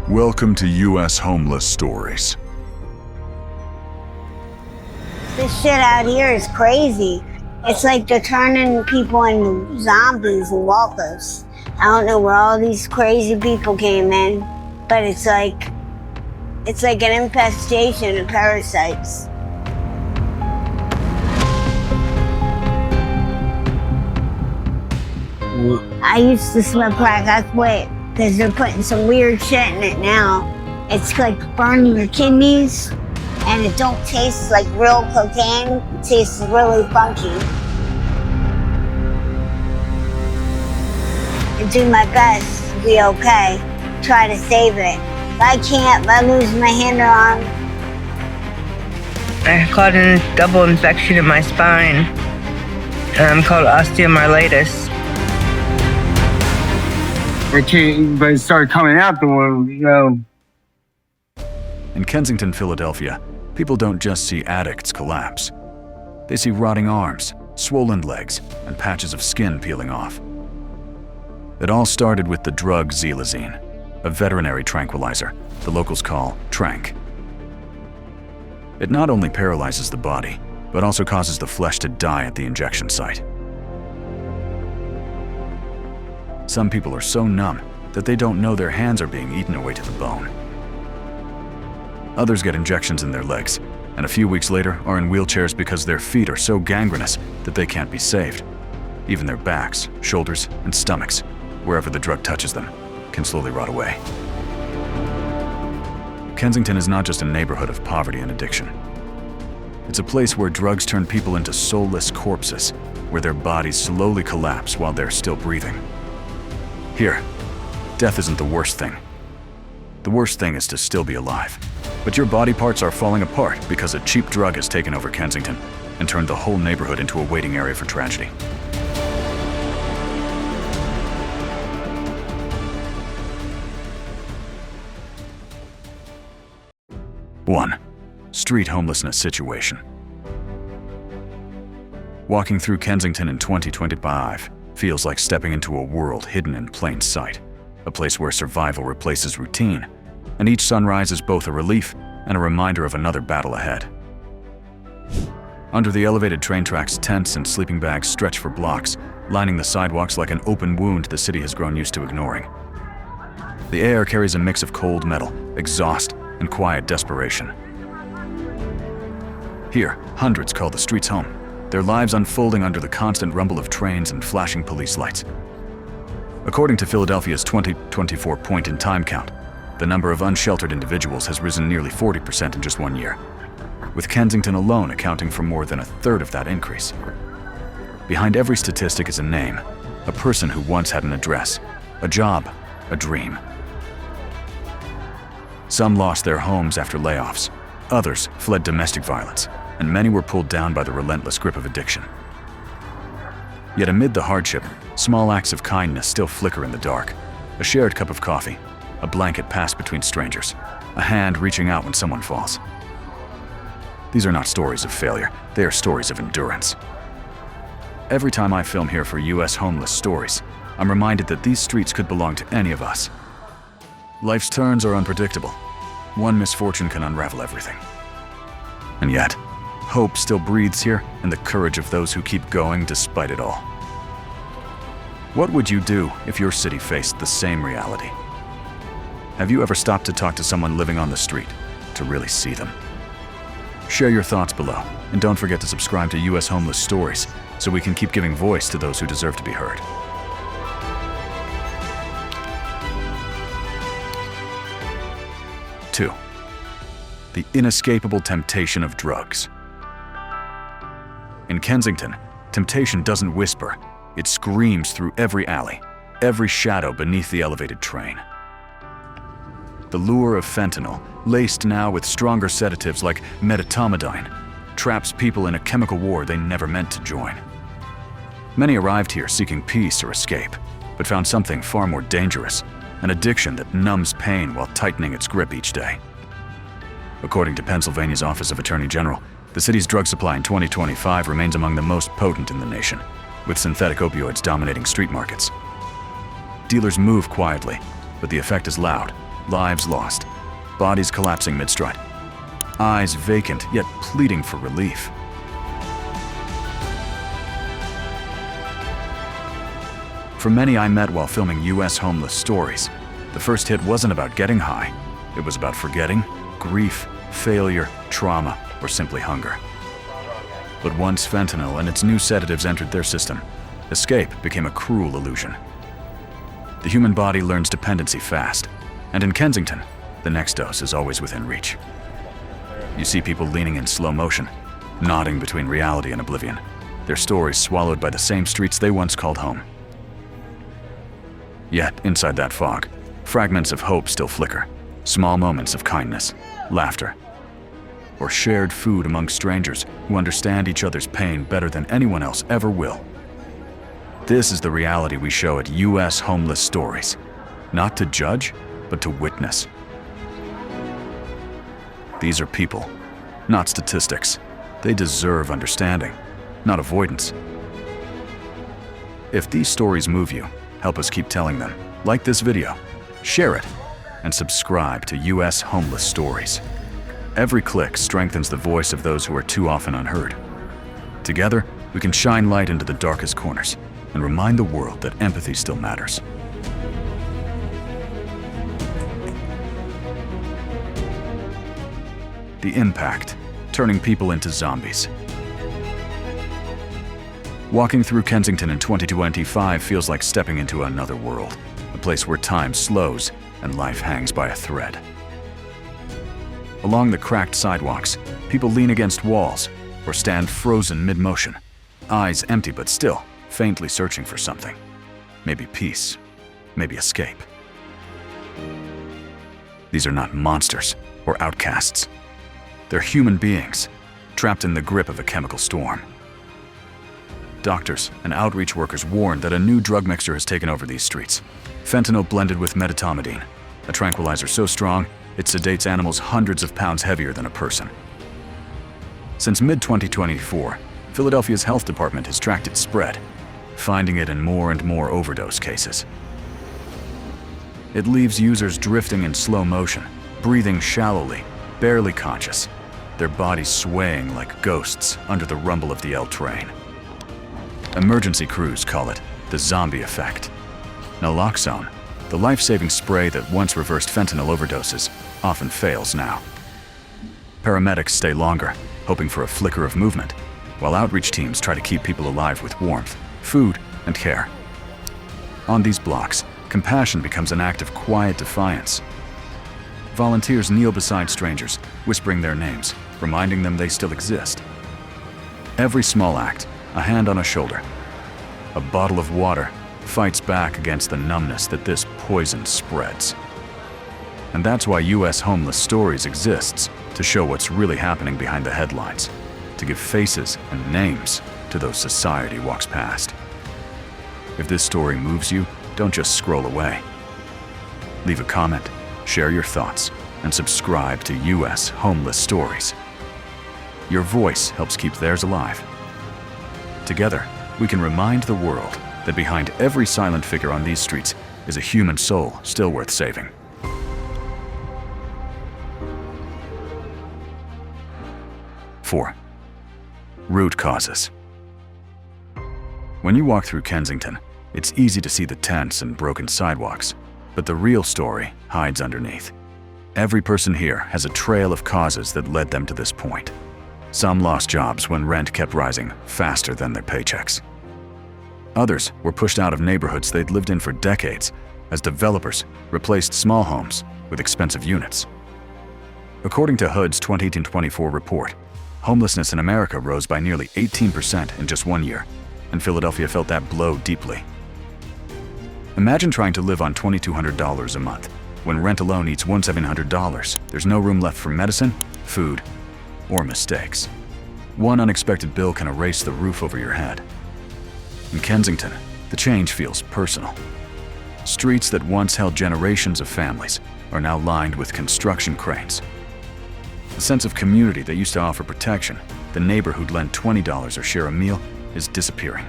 Welcome to U.S. Homeless Stories. This shit out here is crazy. It's like they're turning people into zombies and walkers. I don't know where all these crazy people came in, but it's like an infestation of parasites. I used to smoke crack, I quit, because they're putting some weird shit in it now. It's like burning your kidneys, and it don't taste like real cocaine. It tastes really funky. I do my best to be okay, try to save it. If I can't, if I lose my hand or arm. I caught a double infection in my spine, called osteomyelitis. But it started coming out the one, In Kensington, Philadelphia, people don't just see addicts collapse. They see rotting arms, swollen legs, and patches of skin peeling off. It all started with the drug xylazine, a veterinary tranquilizer the locals call tranq. It not only paralyzes the body, but also causes the flesh to die at the injection site. Some people are so numb that they don't know their hands are being eaten away to the bone. Others get injections in their legs, and a few weeks later are in wheelchairs because their feet are so gangrenous that they can't be saved. Even their backs, shoulders, and stomachs, wherever the drug touches them, can slowly rot away. Kensington is not just a neighborhood of poverty and addiction. It's a place where drugs turn people into soulless corpses, where their bodies slowly collapse while they're still breathing. Here, death isn't the worst thing. The worst thing is to still be alive. But your body parts are falling apart because a cheap drug has taken over Kensington and turned the whole neighborhood into a waiting area for tragedy. One, street homelessness situation. Walking through Kensington in 2025 feels like stepping into a world hidden in plain sight, a place where survival replaces routine, and each sunrise is both a relief and a reminder of another battle ahead. Under the elevated train tracks, tents and sleeping bags stretch for blocks, lining the sidewalks like an open wound the city has grown used to ignoring. The air carries a mix of cold metal, exhaust, and quiet desperation. Here, hundreds call the streets home, their lives unfolding under the constant rumble of trains and flashing police lights. According to Philadelphia's 2024 point-in-time count, the number of unsheltered individuals has risen nearly 40% in just 1 year, with Kensington alone accounting for more than a third of that increase. Behind every statistic is a name, a person who once had an address, a job, a dream. Some lost their homes after layoffs, others fled domestic violence, and many were pulled down by the relentless grip of addiction. Yet amid the hardship, small acts of kindness still flicker in the dark. A shared cup of coffee, a blanket passed between strangers, a hand reaching out when someone falls. These are not stories of failure, they are stories of endurance. Every time I film here for U.S. Homeless Stories, I'm reminded that these streets could belong to any of us. Life's turns are unpredictable. One misfortune can unravel everything. And yet, hope still breathes here, and the courage of those who keep going despite it all. What would you do if your city faced the same reality? Have you ever stopped to talk to someone living on the street, to really see them? Share your thoughts below, and don't forget to subscribe to U.S. Homeless Stories so we can keep giving voice to those who deserve to be heard. Two, the inescapable temptation of drugs. In Kensington, temptation doesn't whisper, it screams through every alley, every shadow beneath the elevated train. The lure of fentanyl, laced now with stronger sedatives like medetomidine, traps people in a chemical war they never meant to join. Many arrived here seeking peace or escape, but found something far more dangerous, an addiction that numbs pain while tightening its grip each day. According to Pennsylvania's Office of Attorney General, the city's drug supply in 2025 remains among the most potent in the nation, with synthetic opioids dominating street markets. Dealers move quietly, but the effect is loud. Lives lost, bodies collapsing mid-stride, eyes vacant yet pleading for relief. For many I met while filming U.S. homeless stories, the first hit wasn't about getting high. It was about forgetting, grief, failure, trauma, or simply hunger. But once fentanyl and its new sedatives entered their system, escape became a cruel illusion. The human body learns dependency fast, and in Kensington, the next dose is always within reach. You see people leaning in slow motion, nodding between reality and oblivion, their stories swallowed by the same streets they once called home. Yet, inside that fog, fragments of hope still flicker, small moments of kindness, laughter, or shared food among strangers who understand each other's pain better than anyone else ever will. This is the reality we show at U.S. Homeless Stories, not to judge, but to witness. These are people, not statistics. They deserve understanding, not avoidance. If these stories move you, help us keep telling them. Like this video, share it, and subscribe to U.S. Homeless Stories. Every click strengthens the voice of those who are too often unheard. Together, we can shine light into the darkest corners and remind the world that empathy still matters. The impact, turning people into zombies. Walking through Kensington in 2025 feels like stepping into another world, a place where time slows and life hangs by a thread. Along the cracked sidewalks, people lean against walls or stand frozen mid-motion, eyes empty but still faintly searching for something. Maybe peace, maybe escape. These are not monsters or outcasts. They're human beings, trapped in the grip of a chemical storm. Doctors and outreach workers warn that a new drug mixture has taken over these streets. Fentanyl blended with medetomidine, a tranquilizer so strong it sedates animals hundreds of pounds heavier than a person. Since mid-2024, Philadelphia's health department has tracked its spread, finding it in more and more overdose cases. It leaves users drifting in slow motion, breathing shallowly, barely conscious, their bodies swaying like ghosts under the rumble of the L train. Emergency crews call it the zombie effect. Naloxone, the life-saving spray that once reversed fentanyl overdoses, often fails now. Paramedics stay longer, hoping for a flicker of movement, while outreach teams try to keep people alive with warmth, food, and care. On these blocks, compassion becomes an act of quiet defiance. Volunteers kneel beside strangers, whispering their names, reminding them they still exist. Every small act, a hand on a shoulder, a bottle of water, fights back against the numbness that this poison spreads. And that's why U.S. Homeless Stories exists, to show what's really happening behind the headlines, to give faces and names to those society walks past. If this story moves you, don't just scroll away. Leave a comment, share your thoughts, and subscribe to U.S. Homeless Stories. Your voice helps keep theirs alive. Together, we can remind the world that behind every silent figure on these streets is a human soul still worth saving. Four, root causes. When you walk through Kensington, it's easy to see the tents and broken sidewalks, but the real story hides underneath. Every person here has a trail of causes that led them to this point. Some lost jobs when rent kept rising faster than their paychecks. Others were pushed out of neighborhoods they'd lived in for decades as developers replaced small homes with expensive units. According to HUD's 2024 report, homelessness in America rose by nearly 18% in just 1 year, and Philadelphia felt that blow deeply. Imagine trying to live on $2,200 a month. When rent alone eats $1,700, there's no room left for medicine, food, or mistakes. One unexpected bill can erase the roof over your head. In Kensington, the change feels personal. Streets that once held generations of families are now lined with construction cranes. The sense of community that used to offer protection, the neighbor who'd lend $20 or share a meal, is disappearing.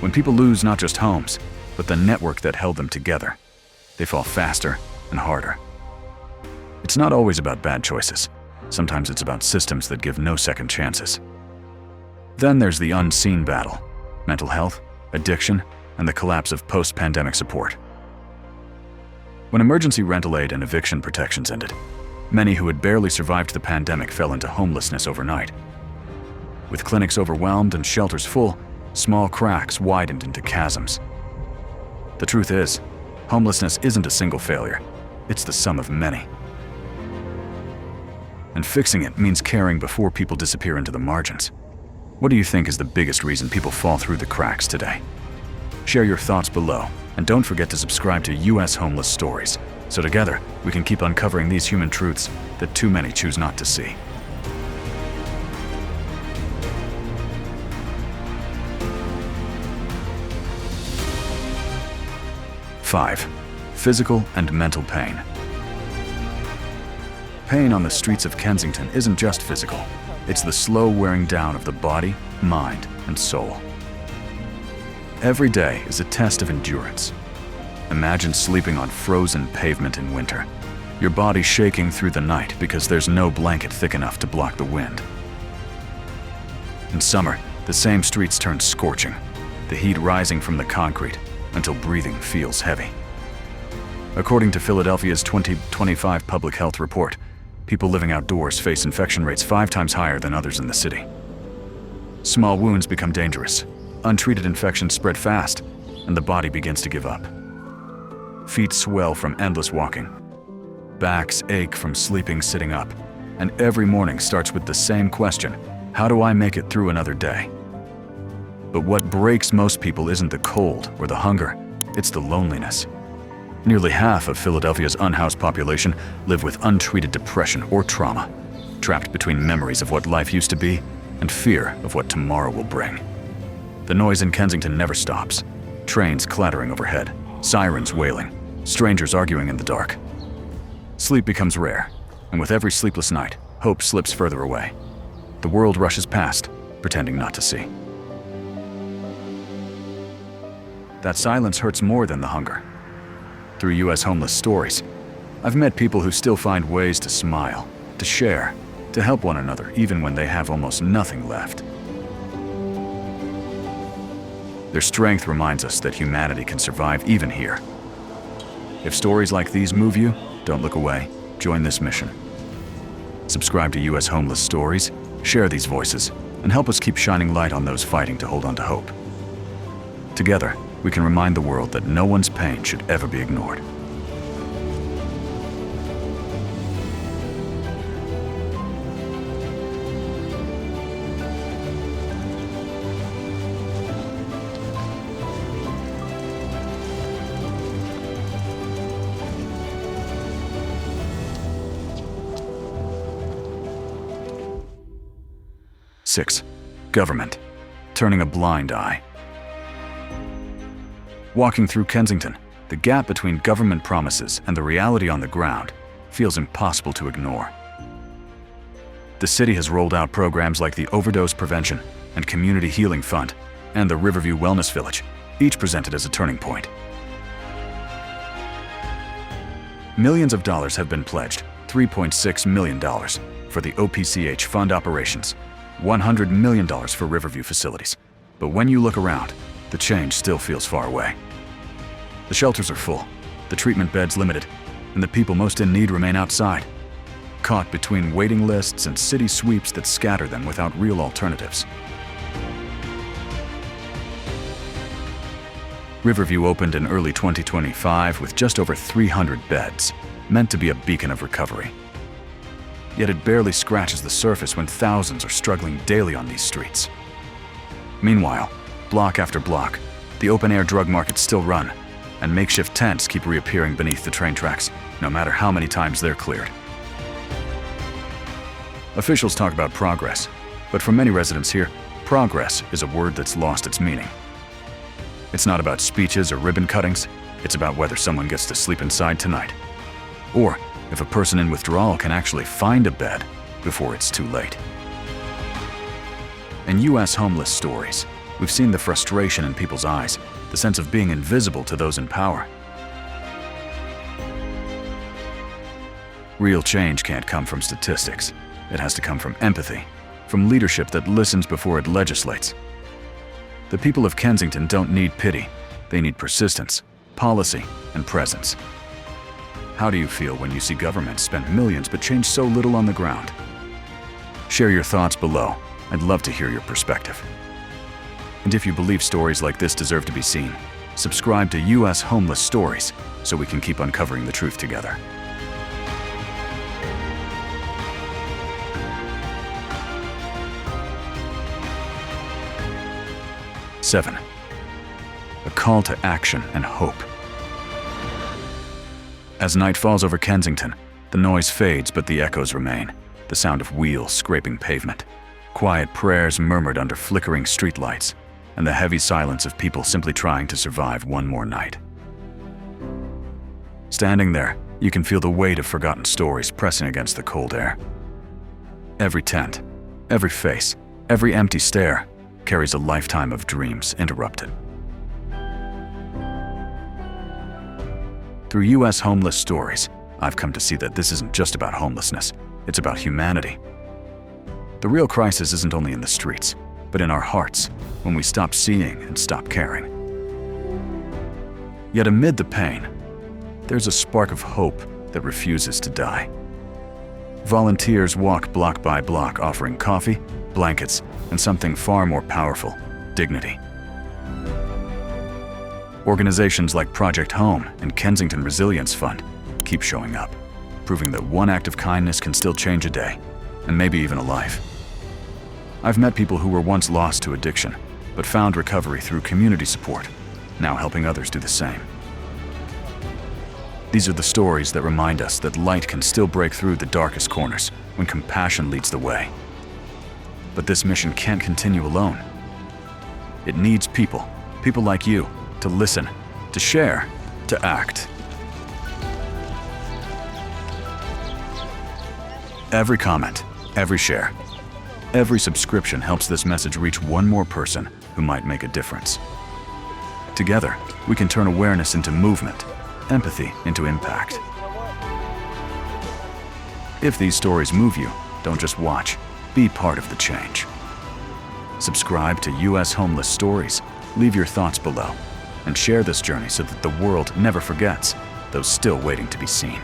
When people lose not just homes, but the network that held them together, they fall faster and harder. It's not always about bad choices. Sometimes it's about systems that give no second chances. Then there's the unseen battle: mental health, addiction, and the collapse of post-pandemic support. When emergency rental aid and eviction protections ended, many who had barely survived the pandemic fell into homelessness overnight. With clinics overwhelmed and shelters full, small cracks widened into chasms. The truth is, homelessness isn't a single failure. It's the sum of many. And fixing it means caring before people disappear into the margins. What do you think is the biggest reason people fall through the cracks today? Share your thoughts below, and don't forget to subscribe to US Homeless Stories, so together we can keep uncovering these human truths that too many choose not to see. Five, physical and mental pain. Pain on the streets of Kensington isn't just physical. It's the slow wearing down of the body, mind, and soul. Every day is a test of endurance. Imagine sleeping on frozen pavement in winter, your body shaking through the night because there's no blanket thick enough to block the wind. In summer, the same streets turn scorching, the heat rising from the concrete until breathing feels heavy. According to Philadelphia's 2025 public health report, people living outdoors face infection rates 5 times higher than others in the city. Small wounds become dangerous. Untreated infections spread fast, and the body begins to give up. Feet swell from endless walking. Backs ache from sleeping sitting up, and every morning starts with the same question: how do I make it through another day? But what breaks most people isn't the cold or the hunger, it's the loneliness. Nearly half of Philadelphia's unhoused population live with untreated depression or trauma, trapped between memories of what life used to be and fear of what tomorrow will bring. The noise in Kensington never stops. Trains clattering overhead, sirens wailing, strangers arguing in the dark. Sleep becomes rare, and with every sleepless night, hope slips further away. The world rushes past, pretending not to see. That silence hurts more than the hunger. Through US Homeless Stories, I've met people who still find ways to smile, to share, to help one another even when they have almost nothing left. Their strength reminds us that humanity can survive even here. If stories like these move you, don't look away. Join this mission. Subscribe to US Homeless Stories, share these voices, and help us keep shining light on those fighting to hold on to hope. Together, we can remind the world that no one's pain should ever be ignored. Six, government, turning a blind eye. Walking through Kensington, the gap between government promises and the reality on the ground feels impossible to ignore. The city has rolled out programs like the Overdose Prevention and Community Healing Fund and the Riverview Wellness Village, each presented as a turning point. Millions of dollars have been pledged, $3.6 million for the OPCH fund operations, $100 million for Riverview facilities. But when you look around, the change still feels far away. The shelters are full, the treatment beds limited, and the people most in need remain outside, caught between waiting lists and city sweeps that scatter them without real alternatives. Riverview opened in early 2025 with just over 300 beds, meant to be a beacon of recovery. Yet it barely scratches the surface when thousands are struggling daily on these streets. Meanwhile, block after block, the open-air drug markets still run, and makeshift tents keep reappearing beneath the train tracks, no matter how many times they're cleared. Officials talk about progress, But for many residents here, progress is a word that's lost its meaning. It's not about speeches or ribbon cuttings, it's about whether someone gets to sleep inside tonight. Or if a person in withdrawal can actually find a bed before it's too late. In U.S. homeless stories, we've seen the frustration in people's eyes, the sense of being invisible to those in power. Real change can't come from statistics. It has to come from empathy, from leadership that listens before it legislates. The people of Kensington don't need pity. They need persistence, policy, and presence. How do you feel when you see governments spend millions but change so little on the ground? Share your thoughts below. I'd love to hear your perspective. And if you believe stories like this deserve to be seen, subscribe to U.S. Homeless Stories so we can keep uncovering the truth together. Seven, a call to action and hope. As night falls over Kensington, the noise fades but the echoes remain. The sound of wheels scraping pavement, quiet prayers murmured under flickering streetlights, and the heavy silence of people simply trying to survive one more night. Standing there, you can feel the weight of forgotten stories pressing against the cold air. Every tent, every face, every empty stare carries a lifetime of dreams interrupted. Through U.S. Homeless Stories, I've come to see that this isn't just about homelessness, it's about humanity. The real crisis isn't only in the streets, but in our hearts, when we stop seeing and stop caring. Yet amid the pain, there's a spark of hope that refuses to die. Volunteers walk block by block offering coffee, blankets, and something far more powerful, dignity. Organizations like Project Home and Kensington Resilience Fund keep showing up, proving that one act of kindness can still change a day, and maybe even a life. I've met people who were once lost to addiction, but found recovery through community support, now helping others do the same. These are the stories that remind us that light can still break through the darkest corners when compassion leads the way. But this mission can't continue alone. It needs people like you, to listen, to share, to act. Every comment, every share, every subscription helps this message reach one more person who might make a difference. Together, we can turn awareness into movement, empathy into impact. If these stories move you, don't just watch, be part of the change. Subscribe to U.S. Homeless Stories, leave your thoughts below, and share this journey so that the world never forgets those still waiting to be seen.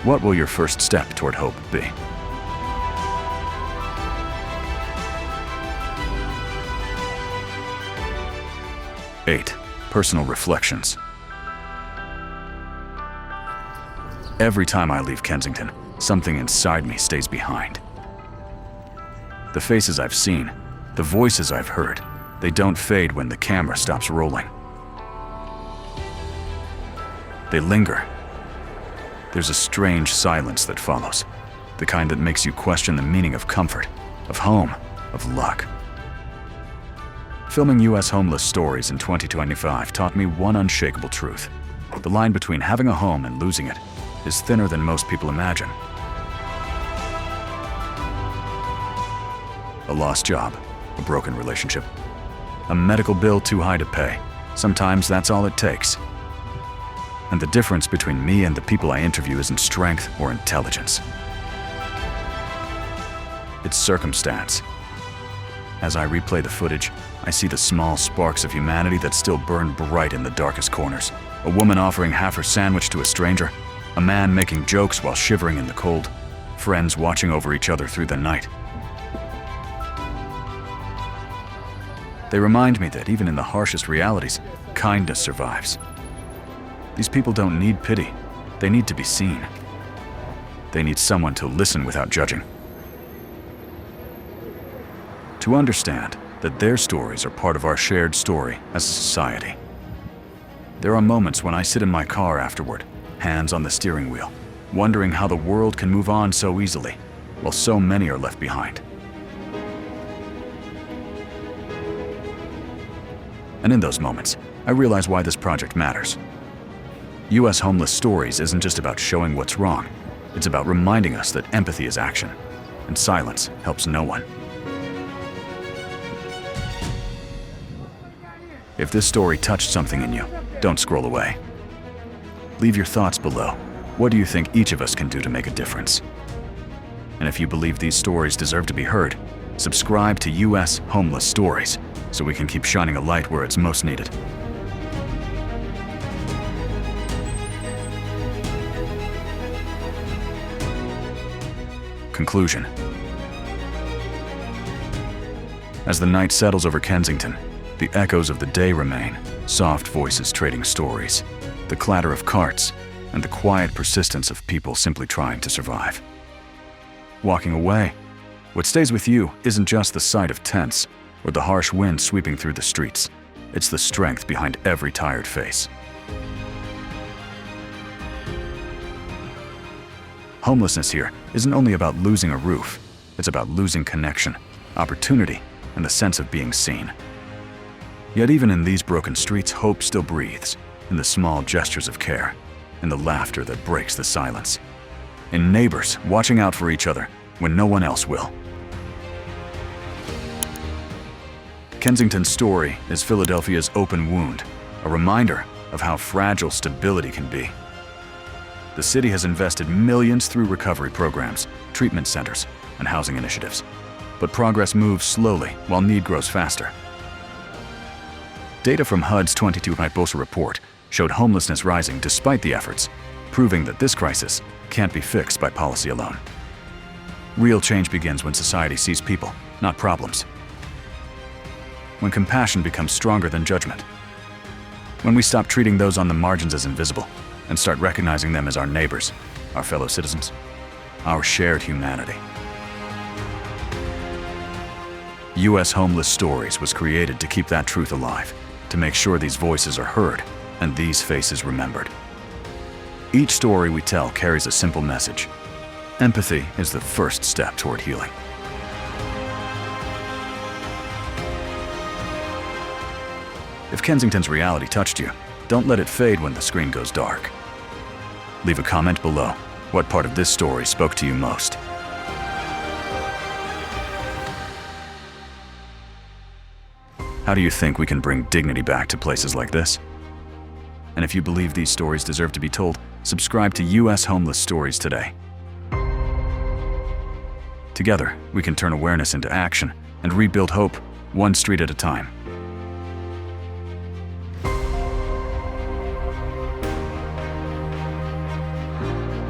What will your first step toward hope be? Eight, personal reflections. Every time I leave Kensington, something inside me stays behind. The faces I've seen, the voices I've heard, they don't fade when the camera stops rolling. They linger. There's a strange silence that follows, the kind that makes you question the meaning of comfort, of home, of luck. Filming U.S. Homeless Stories in 2025 taught me one unshakable truth. The line between having a home and losing it is thinner than most people imagine. A lost job, a broken relationship, a medical bill too high to pay. Sometimes that's all it takes. And the difference between me and the people I interview isn't strength or intelligence. It's circumstance. As I replay the footage, I see the small sparks of humanity that still burn bright in the darkest corners. A woman offering half her sandwich to a stranger, a man making jokes while shivering in the cold, friends watching over each other through the night. They remind me that even in the harshest realities, kindness survives. These people don't need pity. They need to be seen. They need someone to listen without judging. To understand that their stories are part of our shared story as a society. There are moments when I sit in my car afterward, hands on the steering wheel, wondering how the world can move on so easily, while so many are left behind. And in those moments, I realize why this project matters. US Homeless Stories isn't just about showing what's wrong. It's about reminding us that empathy is action, and silence helps no one. If this story touched something in you, don't scroll away. Leave your thoughts below. What do you think each of us can do to make a difference? And if you believe these stories deserve to be heard, subscribe to US Homeless Stories so we can keep shining a light where it's most needed. Conclusion. As the night settles over Kensington, the echoes of the day remain, soft voices trading stories, the clatter of carts, and the quiet persistence of people simply trying to survive. Walking away, what stays with you isn't just the sight of tents or the harsh wind sweeping through the streets. It's the strength behind every tired face. Homelessness here isn't only about losing a roof, it's about losing connection, opportunity, and the sense of being seen. Yet even in these broken streets, hope still breathes, in the small gestures of care, in the laughter that breaks the silence, in neighbors watching out for each other when no one else will. Kensington's story is Philadelphia's open wound, a reminder of how fragile stability can be. The city has invested millions through recovery programs, treatment centers, and housing initiatives. But progress moves slowly while need grows faster. Data from HUD's 22-night report showed homelessness rising despite the efforts, proving that this crisis can't be fixed by policy alone. Real change begins when society sees people, not problems. When compassion becomes stronger than judgment. When we stop treating those on the margins as invisible and start recognizing them as our neighbors, our fellow citizens, our shared humanity. US Homeless Stories was created to keep that truth alive, to make sure these voices are heard and these faces remembered. Each story we tell carries a simple message. Empathy is the first step toward healing. If Kensington's reality touched you, don't let it fade when the screen goes dark. Leave a comment below. What part of this story spoke to you most? How do you think we can bring dignity back to places like this? And if you believe these stories deserve to be told, subscribe to US Homeless Stories today. Together, we can turn awareness into action and rebuild hope, one street at a time.